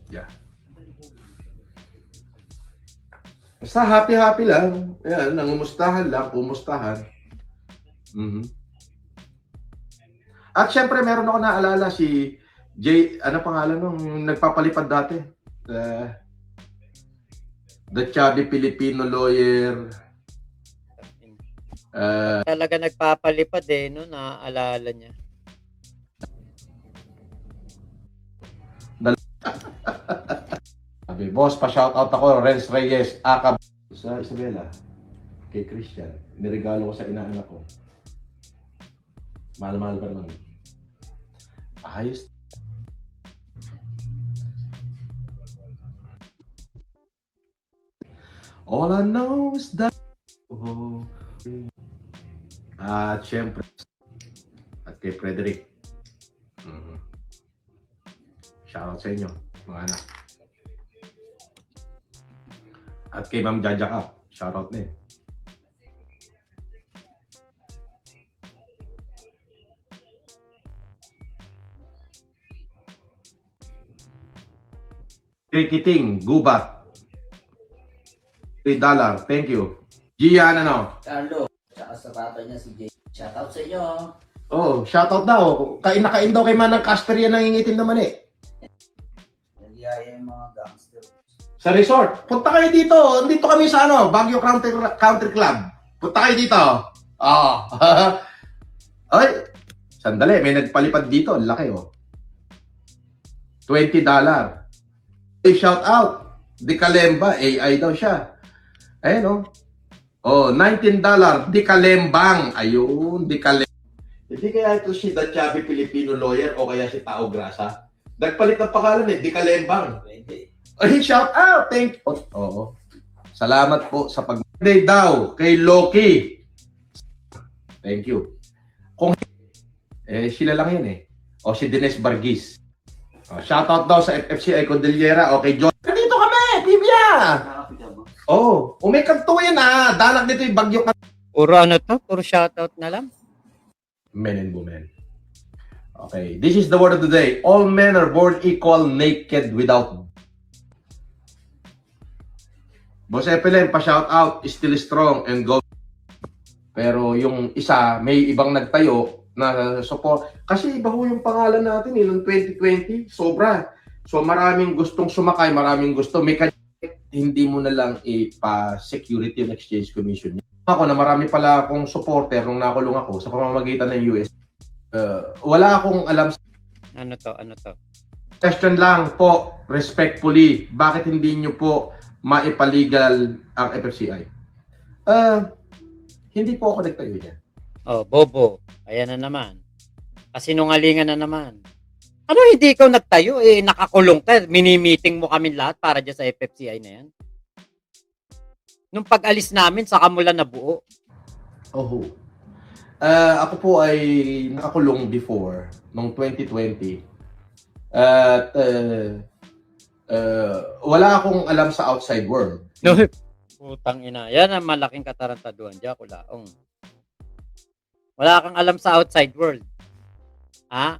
Yeah. Basta happy-happy lang. Ayan, nangumustahan lang, pumustahan. At syempre, meron ako naalala si Jay, ano pangalan nung nagpapalipad dati? Uh, the chubby Filipino lawyer. Talaga nagpapalipad eh, no? Naaalala niya. Sabi, boss, pa-shoutout ako, Renz Reyes, Akab. Sa Isabela, kay Christian, niregalo ko sa inaanak ko. Mahal-mahal pa naman. Ayos. All I know is that... Oh. At syempre, at kay Frederick. Shoutout sa inyo, mga anak. At kay Ma'am Jaja Kap, shoutout na eh. Kay Kiting, Gubat, $3, thank you. Gian, ano? Carlo, tsaka sa tatay niya si Jay. Shoutout sa inyo. Oh, shoutout daw. Kain na kain daw kay Manang Casper yan, nangingitim naman eh. Nagyaya yung mga gangster. Sa resort. Punta kayo dito. Dito kami sa ano, Baguio Country Club. Punta kayo dito. Oh. Ay, sandali. May nagpalipad dito. Laki oh. $20. Hey, shout out. Di Kalemba. AI daw siya. Ayun oh. Oh, $19. Di Kalembang. Ayun. Di Kalembang. Hindi kaya ito si The Chubby Filipino Lawyer o kaya si Tao Grasa. Nagpalit ng pangalan eh. Di Kalembang. Pwede. Ay, shout out! Thank you. Oo. Salamat po sa pag-birthday daw kay Loki. Thank you. Kung sila lang yan eh. O si Dines Bargis. Shout out daw sa FFCI Cordillera o kay John. Nandito kami! Tibia! Oh, umikanto yan ah. Danak dito yung bagyo. Puro ano to? Puro shoutout na lang. Men and women. Okay, this is the word of the day. All men are born equal, naked, without. Boss Epelem, pa-shout out, still strong and go. Pero yung isa, may ibang nagtayo na support. Kasi iba ho yung pangalan natin noong 2020, sobra. So maraming gustong sumakay, maraming gusto. May hindi mo na lang ipa-Security and Exchange Commission. Ako na marami pala akong supporter nung nakulong ako sa pamamagitan ng US. Wala akong alam. Ano to? Question lang po, respectfully, bakit hindi nyo po maipaligal ang FFCI? Hindi po ako nagtayo niya. Oh, bobo. Ayan na naman. Kasinungalingan na naman. Ano hindi ikaw nagtayo? Eh, nakakulong ka. Mini-meeting mo kami lahat para dyan sa FFCI na yan. Nung pag-alis namin, saka mula nabuo. Oh. Ako po ay nakakulong before, noong 2020. At wala akong alam sa outside world. No. Putang ina. Yan ang malaking katarantaduhan dyan, kulaong. Wala kang alam sa outside world. Ha?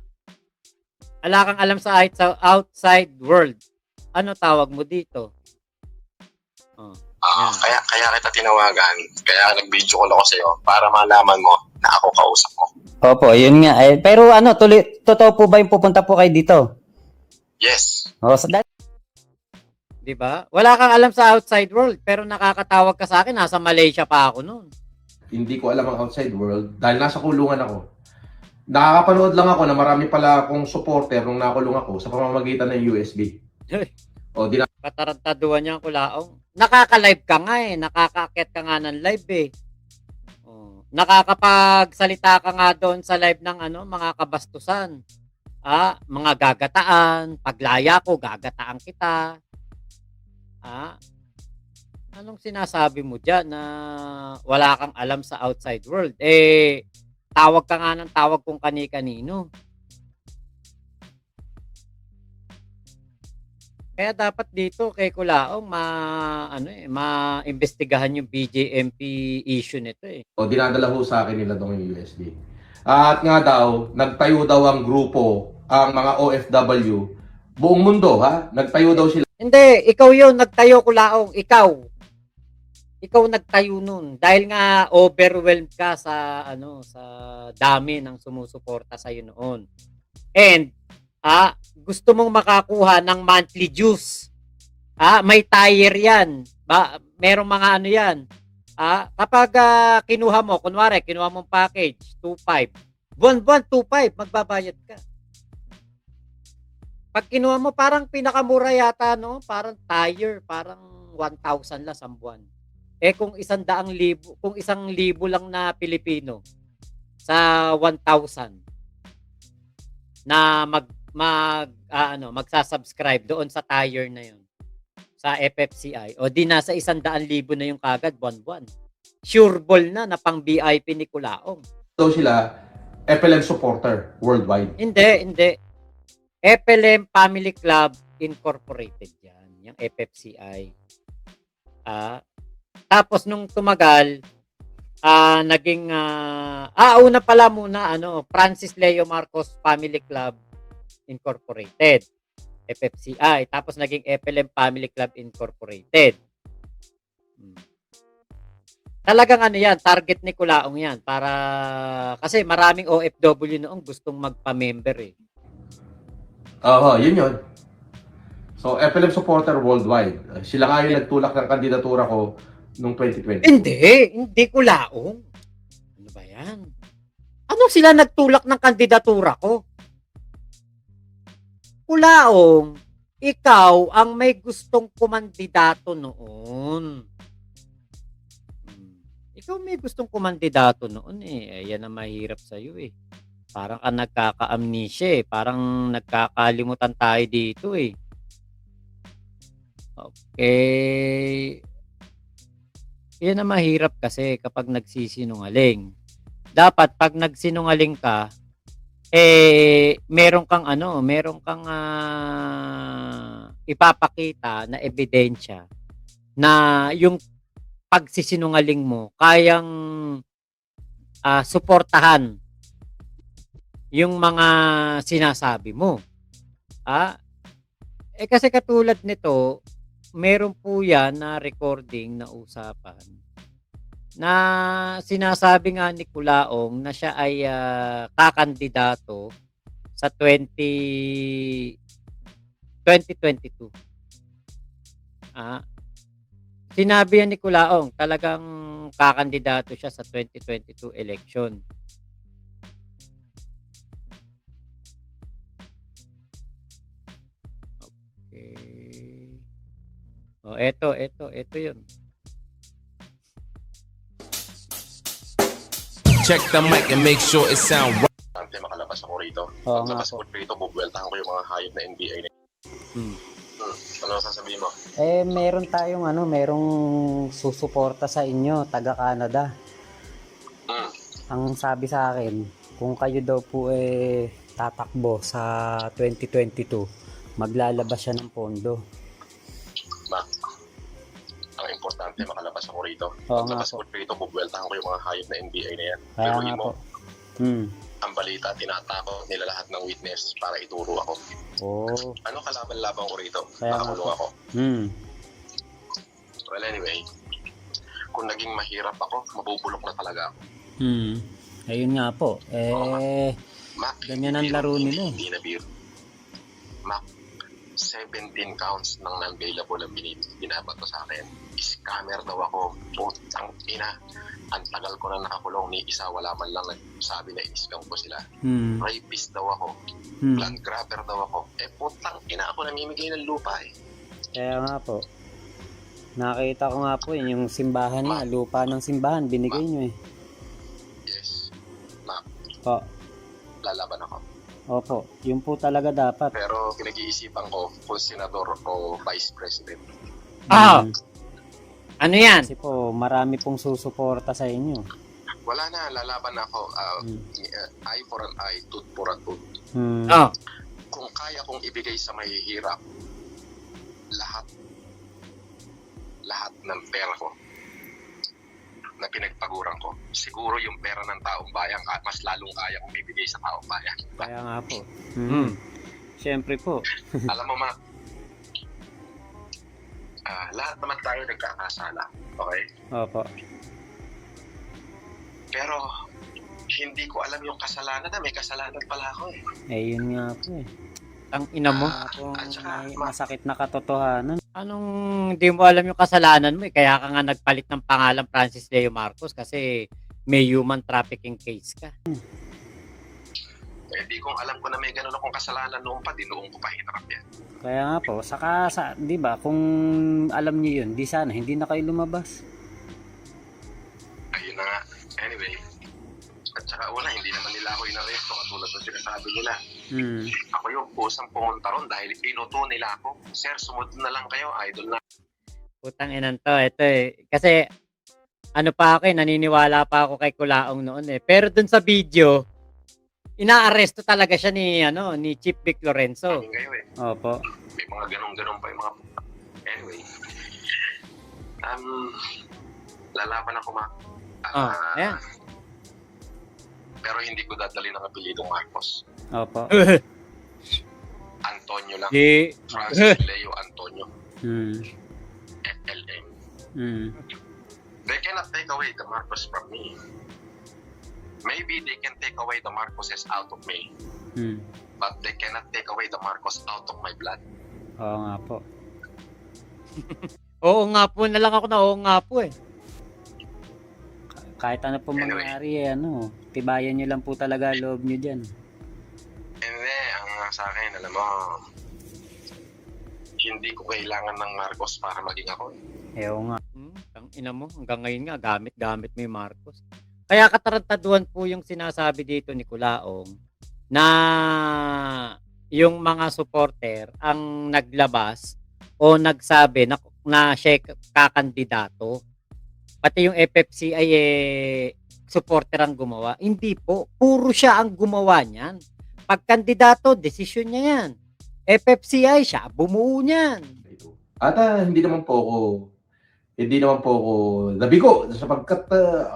Wala kang alam sa outside world. Ano tawag mo dito? Oh. Kaya kita tinawagan. Kaya nag-video call ako sa'yo para malaman mo na ako kausap mo. Opo, yun nga. Pero ano, totoo po ba yung pupunta po kayo dito? Yes. O, sa Di ba? Wala kang alam sa outside world, pero nakakatawag ka sa akin, nasa Malaysia pa ako noon. Hindi ko alam ang outside world dahil nasa kulungan ako. Nakakapanood lang ako na marami pala akong supporter nung nakulong ako sa pamamagitan ng USB. O, Katarantaduhan niya ang kulaong. Nakaka-live ka nga eh. Nakaka-akit ka nga ng live eh. Oh. Nakakapagsalita ka nga doon sa live ng mga kabastusan. Mga gagataan. Paglaya ko, gagataan kita. Anong sinasabi mo dyan na wala kang alam sa outside world? Tawag ka nga ng tawag kung kani-kanino. Kaya dapat dito kay Kulaong ma-imbestigahan yung BJMP issue nito eh. O, dinadala ho sa akin nila doon yung USB. At nga daw, nagtayo daw ang grupo, ang mga OFW, Buong mundo, ha? Nagtayo daw sila. Hindi, ikaw yun, nagtayo Kulaong, ikaw. Ikaw nagtayo nun dahil nga overwhelmed ka sa sa dami ng sumusuporta sa iyo noon. And gusto mong makakuha ng monthly dues. May tier 'yan. Merong mga ano 'yan. Kapag kinuha mo, kunwari, kinuha mong package 2.5. Buwan-buwan 2.5 magbabayad ka. Pag kinuha mo, parang pinakamura yata, no? Parang tier, parang 1,000 lang sa buwan. Kung 100,000, kung 1,000 lang na Pilipino sa 1,000 na magsasubscribe doon sa tier na 'yon sa FFCI, o di nasa 100,000 na yung kagad buwan-buwan. Sure ball na pang VIP ni Kulaong. Daw sila FLM supporter worldwide. Hindi. FLM Family Club Incorporated yan. Yung FFCI. Tapos nung tumagal, naging, una pala muna, Francis Leo Marcos Family Club Incorporated. FFCI. Tapos naging FLM Family Club Incorporated. Talagang yan, target ni Kulaong yan. Kasi maraming OFW noong gustong magpa-member eh. Oo, yun. So, FLM supporter worldwide. Sila nga yung nagtulak ng kandidatura ko noong 2020. Hindi Kulaong. Ano ba yan? Ano sila nagtulak ng kandidatura ko? Kulaong, ikaw ang may gustong kumandidato noon. Ikaw may gustong kumandidato noon eh. Ayan ang mahirap sa'yo eh. Parang ka nagkaka-amnesia eh. Parang nagkakalimutan tayo dito eh. Okay. Yan ang mahirap kasi kapag nagsisinungaling. Dapat pag nagsinungaling ka, meron kang ipapakita na ebidensya na yung pagsisinungaling mo kayang suportahan yung mga sinasabi mo. Kasi katulad nito, meron po yan na recording na usapan na sinasabi nga ni Kulaong na siya ay kakandidato sa 2022. Sinabi yan ni Kulaong, talagang kakandidato siya sa 2022 election. Okay. Ito yun. Check the mic and make sure it sound right. Ante, makalabas ako rito. Oo nga Paglabas po. ko rito, bubweltahan ko yung mga hayop na NBA na. Ano sasabihin mo? Meron tayong merong susuporta sa inyo, taga Canada. Ang sabi sa akin, kung kayo daw po tatakbo sa 2022, maglalabas siya ng pondo. Ang importante, makalabas ako rito. Oo nga Paglabas po. ko rito, bubweltahan ko yung mga hayop na NBA na yan. Kaya Pero nga mo, po. ang balita, tinatakot nila lahat ng witness para ituro ako. Oh. Ano kalaban-laban ko rito? Kaya nga Nakakulong po. ako. Well, anyway, kung naging mahirap ako, mabubulok na talaga ako. Ayun nga po. Mac, Ganyan ang laro nila. Hindi na biro. Mac, 17 counts ng non-bailable ang binabat ko sa akin. Scammer daw ako. Putang ina. Ang tagal ko na nakakulong, ni isa wala man lang nagsabi na in-scam ko sila. Rapist daw ako. Land grabber daw ako. Putang ina, ako namimigay ng lupa eh. Kaya nga po. Nakita ko nga po yung simbahan na, lupa ng simbahan, binigay nyo eh. Yes. Mac, Po. lalaban ako. Opo, yun po talaga dapat. Pero pinag-iisipan ko kung senador o vice president. Ano yan? Kasi po, marami pong susuporta sa inyo. Wala na, lalaban ako. Eye for an eye, tooth for a tooth. Kung kaya kong ibigay sa mahihirap lahat ng pera ko na pinagpaguran ko, siguro yung pera ng taong bayan, mas lalong kaya kong ibigay sa taong bayan. Diba? Kaya nga po. Siyempre po. Alam mo, Mac, lahat naman tayo nagkakasala. Okay? Opo. Pero, hindi ko alam yung kasalanan na may kasalanan pala ako eh. Yun nga po eh. Ang ina mo. Kung At saka, may masakit na katotohanan. Anong hindi mo alam yung kasalanan mo eh. Kaya ka nga nagpalit ng pangalan Francis Leo Marcos kasi may human trafficking case ka. Eh, di kung alam ko na may ganun akong kasalanan noon pa, dinuong ko pa hinarap yan. Kaya nga po, saka, 'di ba, kung alam niyo yun, di sana, hindi na kayo lumabas. Ayun na nga. Anyway, at saka una, hindi naman nila ako inaresto katulad ng sinasabi nila. Ako yung kusang pumunta ron dahil inuto nila ako. Sir, sumunod na lang kayo, idol na. Putang inan to. Ito eh. Kasi ano pa ako eh, naniniwala pa ako kay Kulaong noon eh. Pero dun sa video, inaaresto talaga siya ni Chief Vic Lorenzo. Kaming kayo eh. Opo. May mga ganun-ganun pa yung mga... Anyway. Lalaban ako, ma. Ayan. Pero hindi ko dadali ng apelidong Marcos. Opo. Antonio lang. Di, Francis Leo Antonio. FLM. They cannot take away the Marcos from me. Maybe they can take away the Marcoses out of me. But they cannot take away the Marcos out of my blood. Oo nga po. oo nga po na lang ako na oo nga po eh. Kahit ano po Anyway. mangyari, tibayan nyo lang po talaga loob nyo dyan. Hindi, ang sa akin, alam mo, hindi ko kailangan ng Marcos para maging ako. Oo nga. Ang ina mo, hanggang ngayon nga, gamit mo yung Marcos. Kaya katarantaduhan po yung sinasabi dito ni Kulaong na yung mga supporter ang naglabas o nagsabi na siya kakandidato. Pati yung FFC ay supporter ang gumawa. Hindi po. Puro siya ang gumawa niyan. Pag kandidato, desisyon niya yan. FFCI siya, bumuo niyan. At hindi naman po ako nabigo sapagkat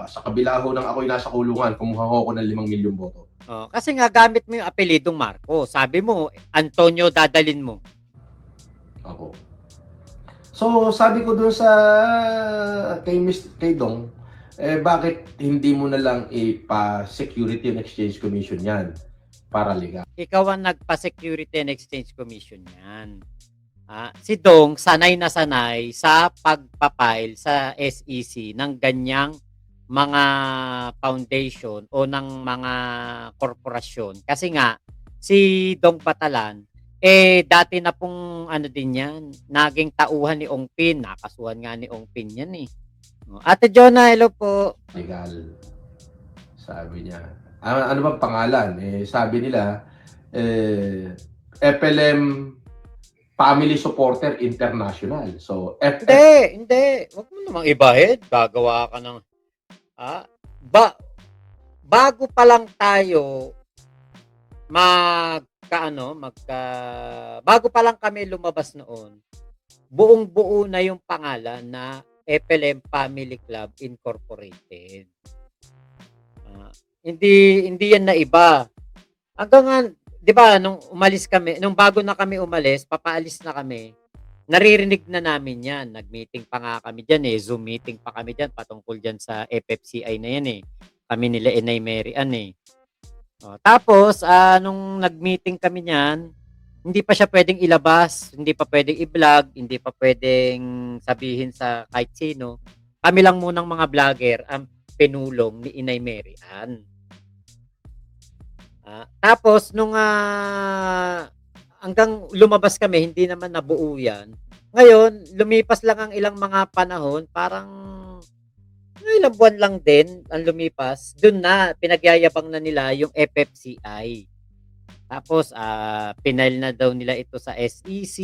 sa kabila ho ng ako'y nasa kulungan, kumuha ko ng 5 milyong boto. Kasi nga gamit mo yung apelidong Marco. Sabi mo, Antonio dadalin mo. Ako. So, sabi ko dun sa kay Dong, bakit hindi mo na lang ipa-Security and Exchange Commission yan para legal? Ikaw ang nagpa-Security and Exchange Commission yan. Si Dong, sanay na sanay sa pagpapile sa SEC ng ganyang mga foundation o ng mga korporasyon. Kasi nga, si Dong Batalan, dati na pong din yan, naging tauhan ni Ong Pin, nakasuhan nga ni Ong Pin yan eh. Ate Jonah, hello po. Legal. Sabi niya. Ano bang pangalan? Sabi nila, FLM Family Supporter International. So, Hindi. Huwag mo namang ibahin. Gagawa ka ng... bago pa lang tayo bago pa lang kami lumabas noon, buong-buo na yung pangalan na FLM Family Club Incorporated. Hindi yan na iba. Hanggang nga, 'di ba, nung bago na kami umalis, papaalis na kami. Naririnig na namin 'yan. Nag-meeting pa nga kami diyan Zoom meeting pa kami diyan patungkol diyan sa FFCI na 'yan Kami nila Inay Mary Ann Tapos nung nag-meeting kami niyan, hindi pa siya pwedeng ilabas, hindi pa pwedeng i-vlog, hindi pa pwedeng sabihin sa kahit sino. Kami lang munang mga vlogger ang pinulong ni Inay Mary Ann. Tapos nung hanggang lumabas kami, hindi naman nabuo yan. Ngayon, lumipas lang ang ilang mga panahon, parang ilang buwan lang din ang lumipas. Doon na, pinagyayabang na nila yung FFCI. Tapos, pinail na daw nila ito sa SEC.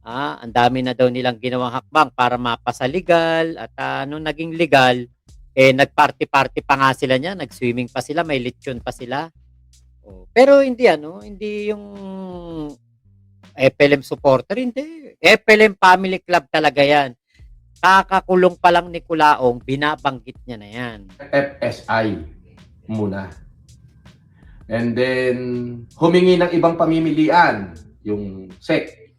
Ang dami na daw nilang ginawang hakbang para mapasa legal. At nung naging legal, nag-party-party pa nga sila niya. Nag-swimming pa sila, may lechon pa sila. Pero hindi hindi yung FLM supporter, hindi. FLM Family Club talaga yan. Kakakulong pa lang ni Kulaong, binabanggit niya na yan. FSI muna. And then, humingi ng ibang pamimilian, yung SEC.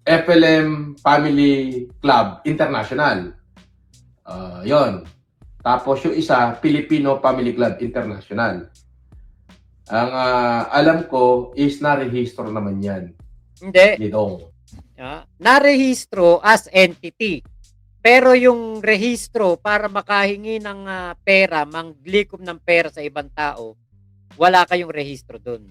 FLM Family Club International. Yon. Tapos yung isa, Filipino Family Club International. Ang alam ko is narehistro naman yan. Hindi. Nitong. Narehistro as entity. Pero yung rehistro para makahingi ng pera, manglikom ng pera sa ibang tao, wala kayong rehistro doon.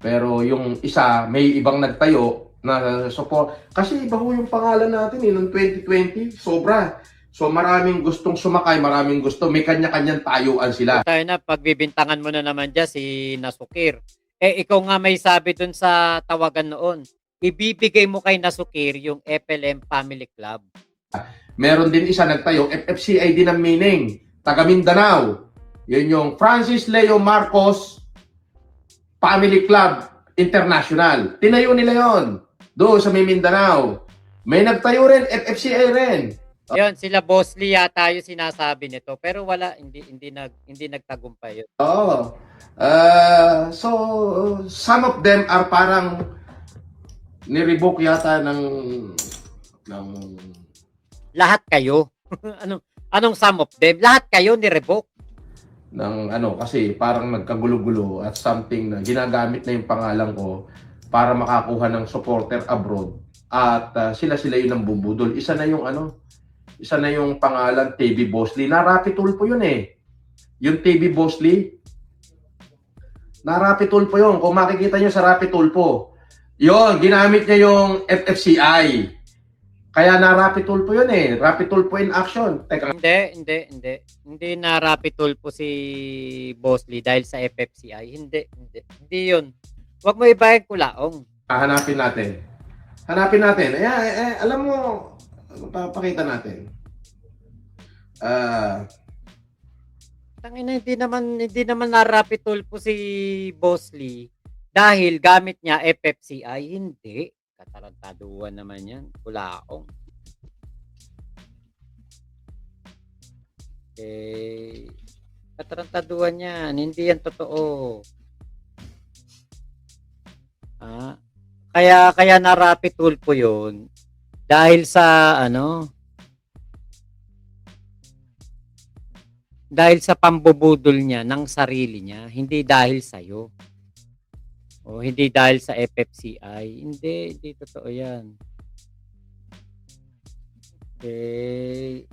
Pero yung isa, may ibang nagtayo na support. Kasi iba ho yung pangalan natin noong 2020, sobra. So maraming gustong sumakay, maraming gusto. May kanya-kanyang tayuan sila. Tayo na, pagbibintangan mo na naman dyan si Nasukir. Ikaw nga may sabi doon sa tawagan noon. Ibibigay mo kay Nasukir yung FLM Family Club. Meron din isa nagtayo, FFCI din ang meaning. Taga Mindanao. Yun yung Francis Leo Marcos Family Club International. Tinayo nila yon doon sa Mindanao. May nagtayo rin, FFCI rin. Yun, sila Boss Lee yata yung sinasabi nito. Pero wala, hindi nagtagumpay yun. Oo. So, some of them are parang nirevoke yata ng Lahat kayo. Anong some of them? Lahat kayo ni-revoke. Kasi parang nagkagulo-gulo at something na ginagamit na yung pangalan ko para makakuha ng supporter abroad at sila yun ang bubudol. Isa na yung pangalan TV Bosley. Na Rapi Tulfo yun eh. Yung TV Bosley. Na Rapi Tulfo yun. Kung makikita nyo sa Rapi Tulfo. Yun, ginamit niya yung FFCI. Kaya na Rapi Tulfo yun eh. Rapi Tulfo in action. Teka. Hindi. Hindi na Rapi Tulfo si Boss Lee dahil sa FFCI. Hindi yun. Huwag mo ibahin kulaong. Hanapin natin. Alam mo, papakita natin. Tangina, hindi naman na Rapi Tulfo si Boss Lee dahil gamit niya FFCI. Hindi. Katarantaduan naman yan. Kulaong. Katarantaduan yan. Hindi yan totoo. Kaya na Rapi Tulfo yun dahil sa dahil sa pambubudol niya ng sarili niya, hindi dahil sa iyo. O hindi dahil sa FFCI. Hindi totoo 'yan. Okay.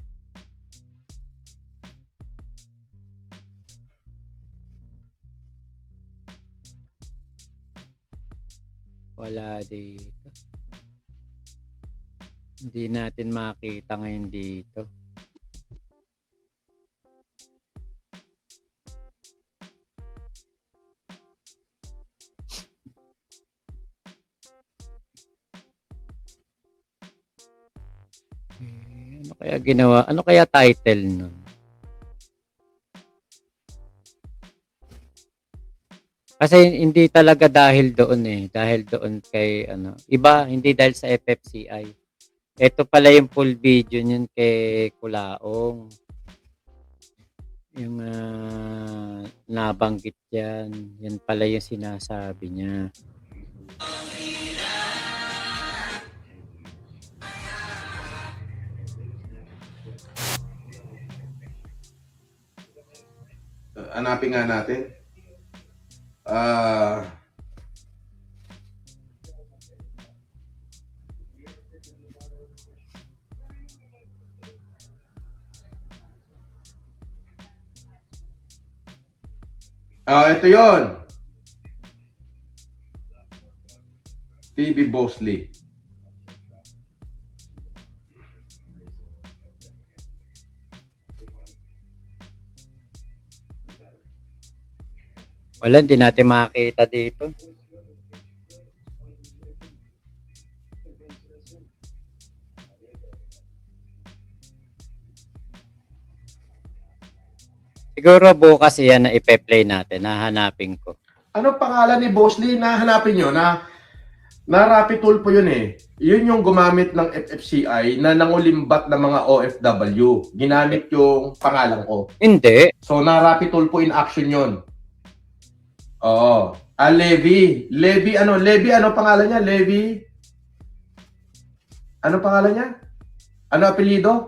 Wala dito. Hindi natin makita ngayon dito. Ano kaya ginawa? Ano kaya title nun? Kasi hindi talaga dahil doon eh. Dahil doon kay iba, hindi dahil sa FFCI. Ito pala yung full video niyan kay Kulaong. Yung nabanggit yan. Yan pala yung sinasabi niya. Hanapin nga natin. Ito yon. TV Bosley. Wala, hindi natin makakita dito. Siguro bukas yan na ipe-play natin. Hahanapin ko. Ano pangalan ni Bosley na hanapin nyo na Na Rappi Tulfo yun eh. Yun yung gumamit ng FFCI na nangulimbat ng mga OFW. Ginamit yung pangalan ko. Hindi. So, na Rappi Tulfo in action yun. Oo. Levi. Levi ano pangalan niya? Levi? Ano pangalan niya? Ano apelyido?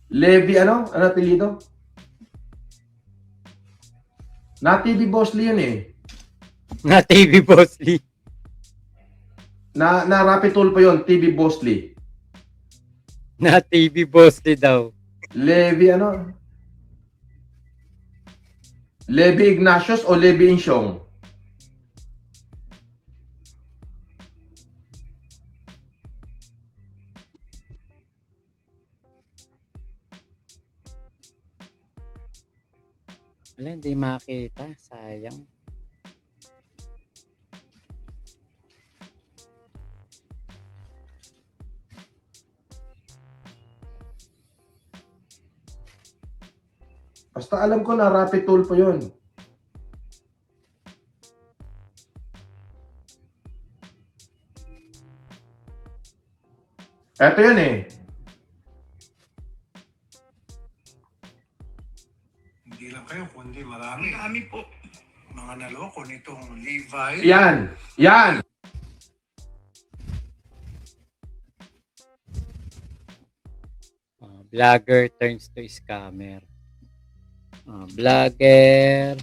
Levi ano? Ano apelyido? Na TV Boss Lee yun eh. Na TV Boss Lee. Na Rappi Tulfo yun, TV Boss Lee. Na TV Boss Lee daw. Levi ano? Levi Ignatius o Levi Insyong? Wala, hindi makita. Sayang. Basta alam ko na Rappi Tulfo yun. Eto yun eh. Hindi lang kayo, kundi marami. Marami po. Mga naloko nitong Levi. Yan. Yan. Vlogger turns to scammer. Vlogger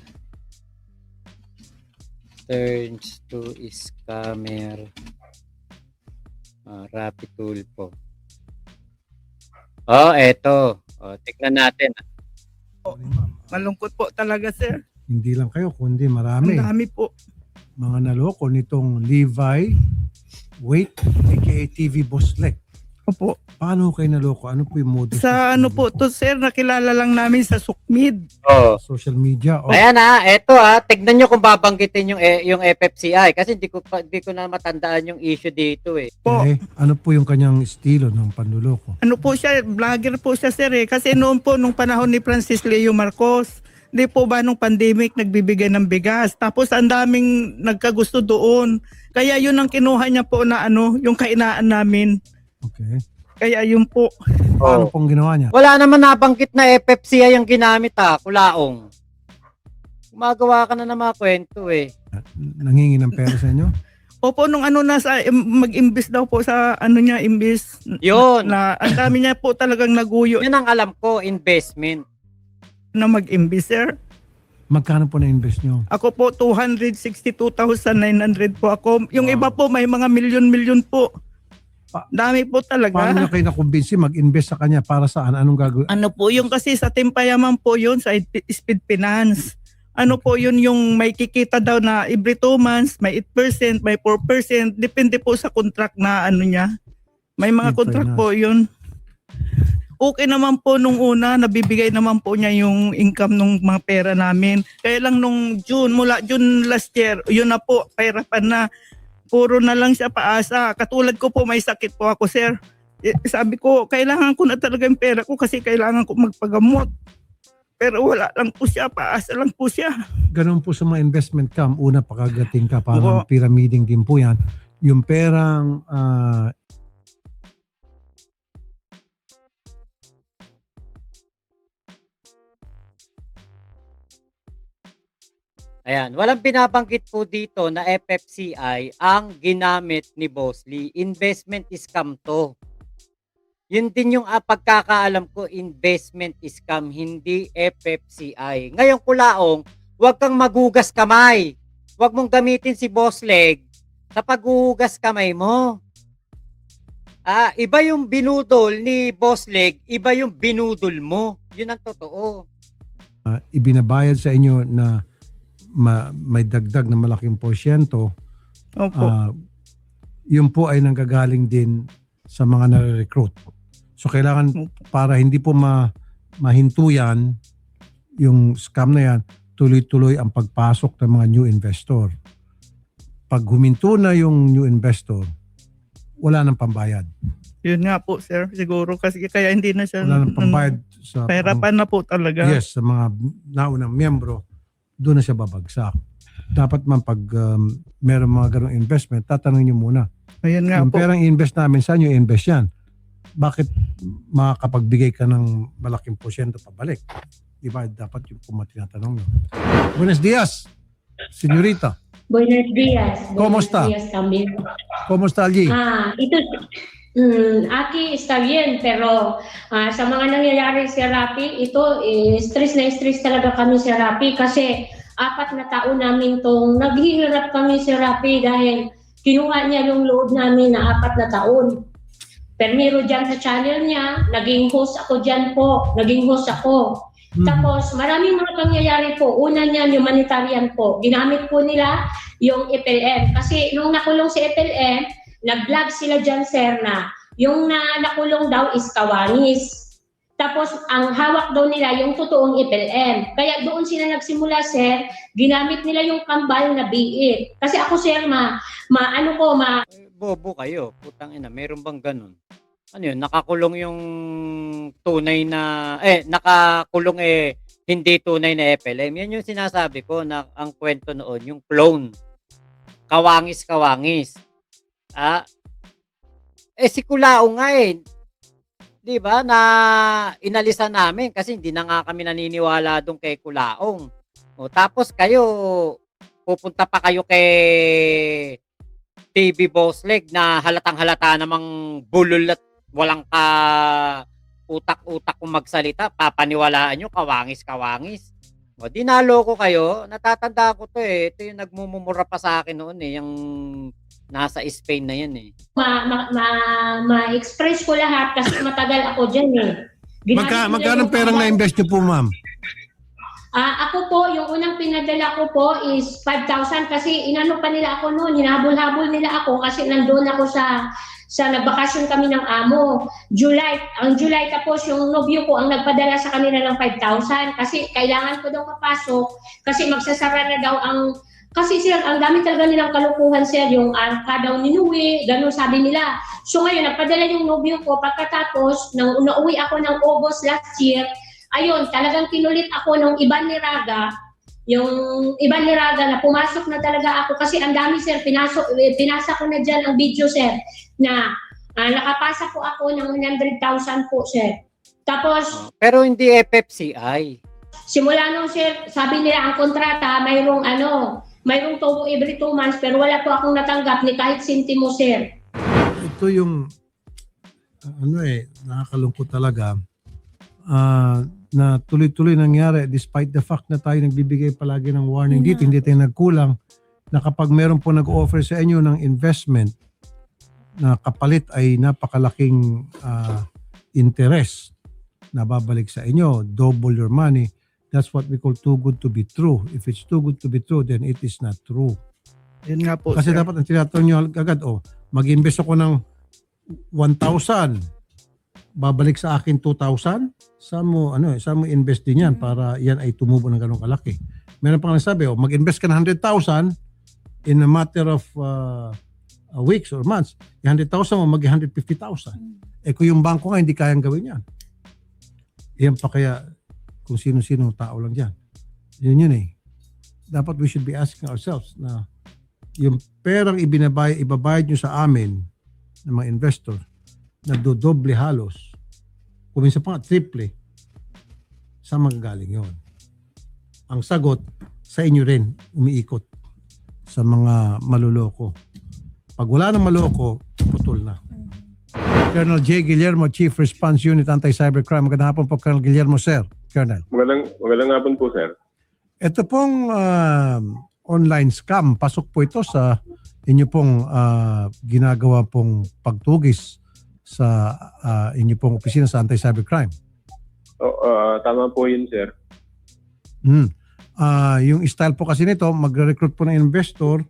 turns to scammer. Rappi Tulfo. Eto. Tignan natin. Malungkot po talaga, sir. Hindi lang kayo, kundi marami. Ang dami po. Mga naloko nitong Levi Wait, aka TV Boss Lek. Opo. Paano kayo naloko? Ano po yung modus? Sa ano po to, sir, nakilala lang namin sa Sukmid. Social media. Oh, Ayan eto tignan nyo kung babanggitin yung FFCI kasi hindi ko na matandaan yung issue dito eh. Po. okay. Ano po yung kanyang estilo ng panluloko? Ano po siya, vlogger po siya, sir, eh. Kasi noon po, nung panahon ni Francis Leo Marcos, di po ba nung pandemic nagbibigay ng bigas. Tapos ang daming nagkagusto doon. Kaya yun ang kinuha niya po na yung kainaan namin. Okay. Kaya yun po. Paano pong ginawa niya? Wala naman nabanggit na FFCI ang ginamit kulaong. Gumagawa ka na ng mga kwento eh. Nangingi ng pera sa inyo? Opo, nung mag-imbis daw po sa niya, imbis. Yun. Na ang dami niya po talagang naguyo Yun ang alam ko, investment. na mag-imbis, sir. Magkano po na-invest nyo? Ako po, 262,900 po ako. Yung iba po, may mga milyon-milyon po. Dami po talaga. Paano niya kayo nakumbinsi mag-invest sa kanya? Para saan? Anong gagawin? Ano po yung kasi sa Tempayaman po yun, sa Speed Finance. Ano po yun yung may kikita daw na every 2 months, may 8%, may 4%. Depende po sa contract na niya. May mga Speed contract Finance. po yun. Okay naman po nung una, nabibigay naman po niya yung income ng mga pera namin. Kaya lang nung mula June last year, yun na po, pahirapan na. Puro na lang siya paasa. Katulad ko po, may sakit po ako, sir. Sabi ko, kailangan ko na talaga yung pera ko kasi kailangan ko magpagamot. Pero wala lang po siya, paasa lang po siya. Ganun po sa mga investment cam. Una, pakagating ka. Parang Oo. pyramiding din po yan. Yung perang Ayan, walang binabanggit po dito na FFCI ang ginamit ni Boss Lee. Investment scam to. Yun din yung pagkakaalam ko, investment scam, hindi FFCI. Ngayon kulaong, huwag kang magugas kamay. Huwag mong gamitin si Boss Leg sa paghuhugas kamay mo. Iba yung binudol ni Boss Leg, iba yung binudol mo. Yun ang totoo. ibinabayad sa inyo na may dagdag na malaking porsyento, Opo. yun po ay nanggagaling din sa mga nare-recruit. So kailangan para hindi po mahintuyan yung scam na yan, tuloy-tuloy ang pagpasok ng mga new investor. Pag huminto na yung new investor, wala nang pambayad. Yun nga po, sir. Siguro kasi kaya hindi na siya. Wala nang pambayad sa Pahirapan na po talaga. yes, sa mga naunang miyembro, doon na siya babagsak. dapat man pag meron mga ganong investment, tatanungin nyo muna. Ayan nga Yung po. perang invest namin, saan nyo invest yan? Bakit makakapagbigay ka ng malaking porsyento pabalik? Diba? Dapat yung kung tinatanong nyo. Buenos dias, senyorita. Buenos días. ¿Cómo está? Buenos días también. ¿Cómo está allí? Aquí está bien, pero sa mga nangyayari sa Rappi, ito, stress na stress talaga kami sa Rappi kasi 4 na taon namin tong naghihirap kami sa Rappi dahil kinuha niya yung load namin na 4 na taon. Permiro dyan sa channel niya, naging host ako dyan po, Tapos maraming mga pangyayari po. Una niyan, humanitarian po. Ginamit po nila yung FLM. Kasi nung nakulong si FLM, nag-vlog sila dyan, sir, na yung nakulong daw is Kawangis. Tapos ang hawak daw nila yung totoong FLM. Kaya doon sila nagsimula, sir, ginamit nila yung kambal na BE. Kasi ako, sir, Bobo kayo, putang ina, meron bang ganun? Ano yun, nakakulong yung tunay na, nakakulong hindi tunay na FLM. Yan yung sinasabi ko na ang kwento noon, yung clone. Kawangis. Si Kulao nga di ba, na inalisan namin kasi hindi na nga kami naniniwala doon kay Kulaong. Tapos kayo, pupunta pa kayo kay TV Boss Leg na halatang-halata namang bulol at walang ka utak-utak kung magsalita, papaniwalaan nyo, kawangis. Dinalo ko kayo, natatanda ko to ito yung nagmumumura pa sa akin noon yung nasa Spain na yan ma-express ko lahat kasi matagal ako dyan Magkano perang na-invest nyo po, ma'am? Ako po, yung unang pinadala ko po is 5,000 kasi inano pa nila ako noon, hinabol-habol nila ako kasi nandoon ako sa nagbakasyon kami ng amo. Ang July tapos yung nobyo ko ang nagpadala sa kanila ng 5,000 kasi kailangan ko daw papasok kasi magsasara na daw kasi sir, ang dami talaga nilang kalukuhan sir, yung arka daw ninuwi, ganun sabi nila. So ngayon, nagpadala yung nobyo ko pagkatapos, nang nauwi ako ng August last year, ayun, talagang kinulit ako ng Iban Niraga, na pumasok na talaga ako kasi ang dami sir, pinasa ko na dyan ang video sir, na nakapasa po ako ng 100,000 po sir. Tapos, pero hindi FFCI. Simula nung sir, sabi nila ang kontrata, mayroong tubo every 2 months pero wala po akong natanggap ni kahit sintimo sir. Ito yung nakakalungkot talaga. Na tuloy-tuloy nangyari despite the fact na tayo nagbibigay palagi ng warning dito, hindi tayo nagkulang na kapag meron po nag-offer sa inyo ng investment na kapalit ay napakalaking interest na babalik sa inyo, double your money, that's what we call too good to be true. If it's too good to be true, then it is not true. Yun nga po, Kasi sir. dapat ang tinatanong nyo agad, mag-invest ako ng 1,000, babalik sa akin 2,000, saan mo invest din yan para yan ay tumubo ng ganong kalaki. Meron pang nasabi, mag-invest ka ng 100,000 in a matter of weeks or months. Yung 100,000 mo, mag-150,000. Kung yung bangko nga, hindi kayang gawin yan. Yan pa kaya kung sino-sino tao lang dyan. Yun Dapat we should be asking ourselves na yung perang ibabayad nyo sa amin ng mga investor na dodoble halos, kung minsan pa nga triple, saan magagaling yun? Ang sagot, sa inyo rin umiikot sa mga maluloko. Pag wala nang maloko, putol na. Colonel J. Guillermo, Chief Response Unit Anti-Cybercrime. Magandang hapon po, Colonel Guillermo, sir. Colonel. Magandang hapon po, sir. Ito pong online scam, pasok po ito sa inyo pong ginagawa pong pagtugis sa inyo pong opisina sa anti-cybercrime. Tama po yun, sir. Yung style po kasi nito, mag-recruit po ng investor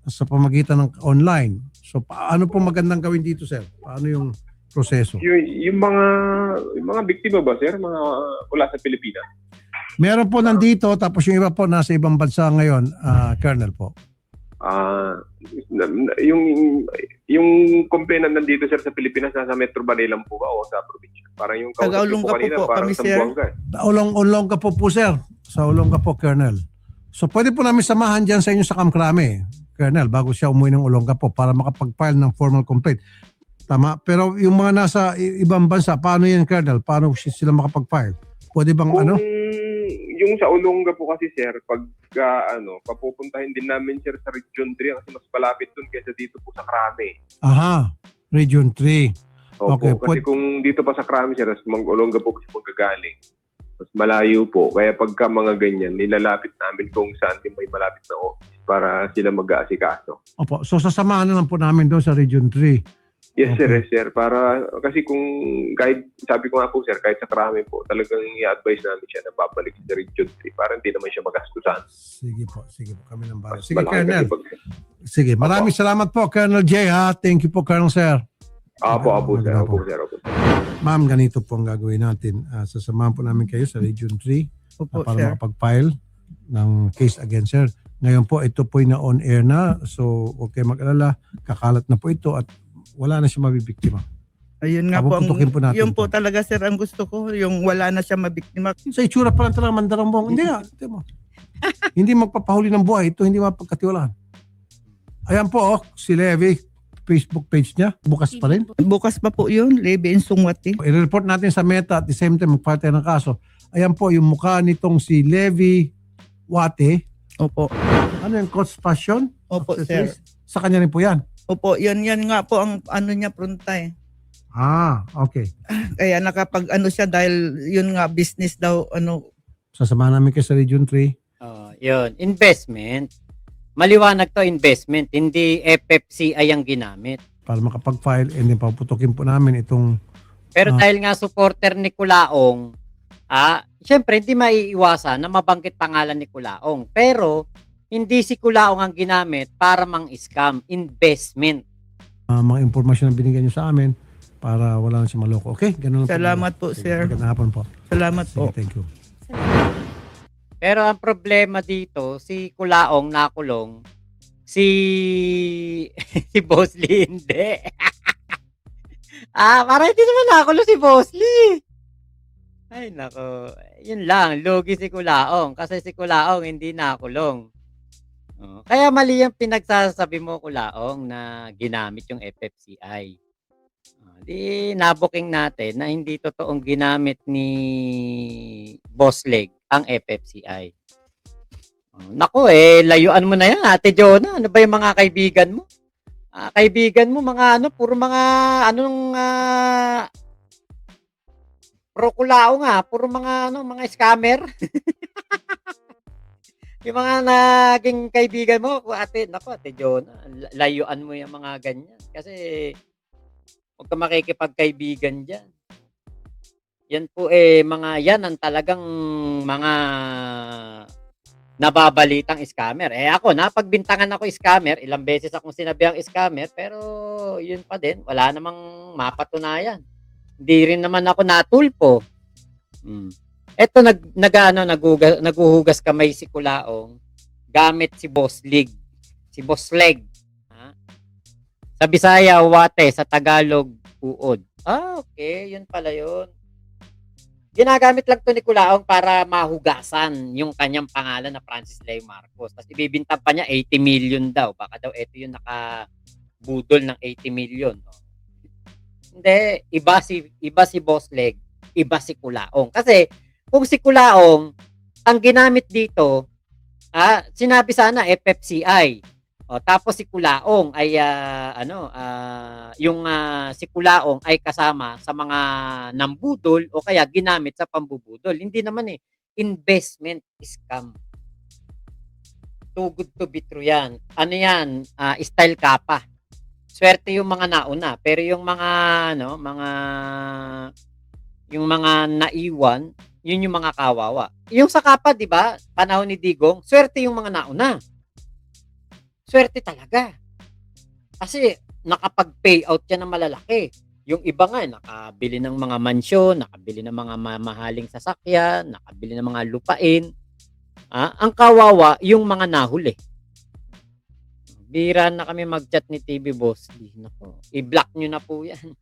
sa pamagitan ng online. So paano po magandang gawin dito, sir? Paano yung proseso? Yung mga biktima ba, sir? Mga wala sa Pilipinas? Meron po nandito, tapos yung iba po nasa ibang bansa ngayon, Colonel po. Yung complainant nandito, sir, sa Pilipinas, nasa Metro Manila po ba o sa probinsya? Parang yung kausap niyo po kanina, parang sa Buanga. Olongga po, sir. Sa Olongga po, Colonel. So pwede po namin samahan dyan sa inyo sa Kamkrame, Colonel, bago siya umuwi ng Olongapo para makapag-file ng formal complaint. Tama? Pero yung mga nasa ibang bansa, paano yan, Colonel? Paano sila makapag-file? Pwede bang ano? Yung sa Olonga po kasi, sir, pag papupuntahin din namin, sir, sa Region 3 kasi mas malapit dun kaysa dito po sa Krame. Aha, Region 3. Opo, Okay, kasi kung dito pa sa Krame, sir, Olonga po kasi magagaling. Mas malayo po. Kaya pagka mga ganyan, nilalapit namin kung saan din may malapit na office para sila mag-aasikaso. Opo, so sasamahan na lang po namin doon sa Region 3. Yes, Okay. sir, yes, sir. Para, kasi kung, kahit, sabi ko nga po, sir, kahit sa Krame po, talagang i-advise namin siya na babalik sa Region 3 para hindi naman siya magastusan. Sige po, kami ng bala. Mas Sige, malaki Colonel. kasi pag- Sige, maraming salamat po, Colonel J. Ha? Thank you po, Colonel Sir. Opo, sir. Maganda po. Opo, sir. Opo. Ma'am, ganito po ang gagawin natin. Sasamahan po namin kayo sa Region 3 Opo, para sir. makapag-file ng case against sir. Ngayon po, ito po na on air na. So, okay mag-alala. Kakalat na po ito at wala na siya mabibiktima. Ayun nga po, Puputukin po natin yun po ito. talaga, sir, ang gusto ko, yung wala na siya mabiktima. Sa itsura pa lang talaga mandarambong. Hindi nga. Ito mo. Hindi magpapahuli ng buhay. Ito hindi mapagkatiwalaan. Ayan po, si Levi. Facebook page niya. Bukas pa rin. Bukas pa po yun, Levy Insungwati. I-report natin sa Meta at the same time magparte ng kaso. Ayan po yung mukha nitong si Levi Wate. Opo. Ano yung Coach Passion? Opo, Accessories? sir. Sa kanya rin po yan. Opo, yan nga po ang ano niya pronta eh. Okay. Kaya nakapag ano siya dahil yun nga business daw ano. Sasamahan namin kayo sa Region 3. Yun, investment. Maliwanag to, investment, hindi FFCI ang ginamit. Para makapag-file and then paputukin po namin itong Pero dahil nga supporter ni Kulaong, syempre hindi maiiwasan na mabanggit pangalan ni Kulaong. Pero hindi si Kulaong ang ginamit para mang-scam, investment. mga impormasyon na binigyan nyo sa amin para wala na siya maloko. Okay? Ganun lang Salamat po, Sige, sir. Magandang hapon po. Salamat Sige, po. thank you. Pero ang problema dito, si Kulaong nakulong, si si Boss Lee hindi. Para hindi naman nakulong si Boss Lee. Ay nako, yun lang, lugi si Kulaong kasi si Kulaong hindi nakulong. Kaya mali yung pinagsasabi mo, Kulaong, na ginamit yung FFCI. Di nabuking natin na hindi totoong ginamit ni Boss Leg ang FFCI. Nako layuan mo na yan, Ate Jonah. Ano ba yung mga kaibigan mo? Kaibigan mo mga puro mga pro Kulaong puro mga mga scammer. Yung mga naging kaibigan mo, Ate Jonah, layuan mo yung mga ganyan kasi huwag ka makikipagkaibigan dyan. Yan po mga yan ang talagang mga nababalitang scammer. Ako, napagbintangan ako scammer, ilang beses akong sinabihang scammer, pero yun pa din, wala namang mapatunayan. Hindi rin naman ako natulpo. Eto naguhugas kamay si Kulaong gamit si Boss Leg. Si Boss Leg. Sa Bisaya, Wate, sa Tagalog, Uod. Okay, yun pala yun. Ginagamit lang to ni Kulaong para mahugasan yung kanyang pangalan na Francis Leo Marcos. Tapos ibibintang pa niya 80 million daw. Baka daw ito yung nakabudol ng 80 million. No? Hindi, iba si Boss Leg, iba si Kulaong. Kasi kung si Kulaong ang ginamit dito, sinabi sana FFCI. Tapos si Kulaong ay si Kulaong ay kasama sa mga nambudol o kaya ginamit sa pambubudol. Hindi naman investment scam. Too good to be true yan. Ano yan? Style kapa. Swerte yung mga nauna, pero yung mga yung mga naiwan, yun yung mga kawawa. Yung sa kapa, 'di ba? Panahon ni Digong, swerte yung mga nauna. Swerte talaga. Kasi nakapag-payout yan ng malalaki. Yung iba nga, nakabili ng mga mansyon, nakabili ng mga mamahaling sasakyan, nakabili ng mga lupain. Ang kawawa, yung mga nahuli. Bira na kami mag-chat ni TV Boss. Nako, i-block nyo na po yan.